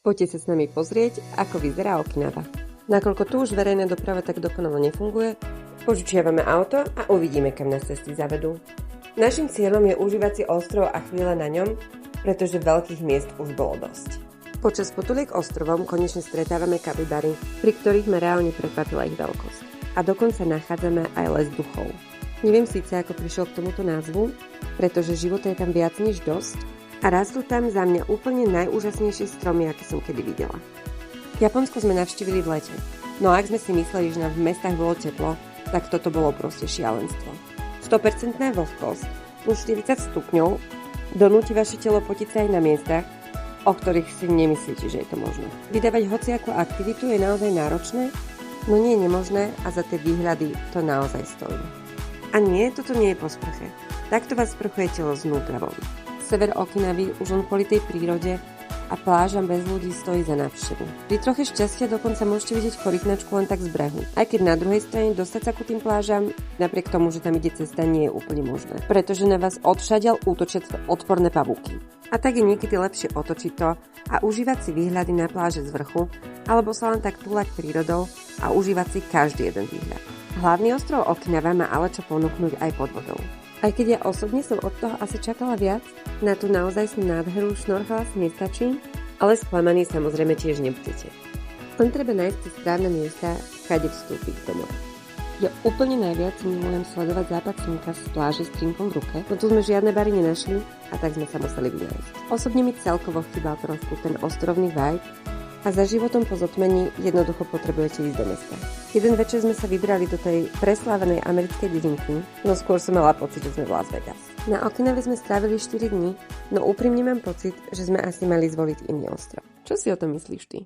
Poďte sa s nami pozrieť, ako vyzerá Okinawa. Nakoľko tu už verejná doprava tak dokonale nefunguje, požičiavame auto a uvidíme, kam nás cesty zavedú. Naším cieľom je užívať si ostrov a chvíle na ňom, pretože veľkých miest už bolo dosť. Počas potuliek ostrovom konečne stretávame kapibary, pri ktorých ma reálne prekvapila ich veľkosť. A dokonca nachádzame aj les duchov. Neviem síce, ako prišiel k tomuto názvu, pretože života je tam viac než dosť a rastú tam za mňa úplne najúžasnejšie stromy, aké som kedy videla. Japonsko sme navštívili v lete, no ak sme si mysleli, že nám v mestách bolo teplo, tak toto bolo proste šialenstvo. 100% vlhkosť plus 40 stupňov donúti vaše telo potiť sa aj na miestach, o ktorých si nemyslíte, že je to možné. Vydávať hociakú aktivitu je naozaj náročné, no nie je nemožné a za tie výhľady to naozaj stojí. A nie, toto nie je po sprche. Takto vás sprchuje telo znútra von. Sever Okinavy už len kvôli tej prírode a plážam bez ľudí stojí za návštevu. Pri troche šťastia dokonca môžete vidieť korytnačku len tak z brehu. Aj keď na druhej strane dostať sa ku tým plážam, napriek tomu, že tam ide cesta, nie je úplne možné. Pretože na vás odšadiaľ útočia odporné pavúky. A tak je niekedy lepšie otočiť to a užívať si výhľady na pláže z vrchu, alebo sa len tak túlať prírodou a užívať si každý jeden výhľad. Hlavný ostrov Okinawa má ale čo ponúknuť aj pod vodou. Aj keď ja osobne som od toho asi čakala viac, na tú naozajstnú nádheru šnorchala si nestačí, ale sklamaní samozrejme tiež nebudete. Len treba nájsť tie správne miesta, kade vstúpiť do mora. Ja úplne najviac milujem sledovať západ slnka z pláže s drinkom v ruke, no tu sme žiadne bary nenašli a tak sme sa museli vynájsť. Osobne mi celkovo chýbal trošku ten ostrovný vibe a za životom po zotmení jednoducho potrebujete ísť do mesta. Jeden večer sme sa vybrali do tej preslávenej americkej dedinky, no skôr som mala pocit, že sme v Las Vegas. Na Okinawe sme strávili 4 dní, no úprimne mám pocit, že sme asi mali zvoliť iný ostrov. Čo si o tom myslíš ty?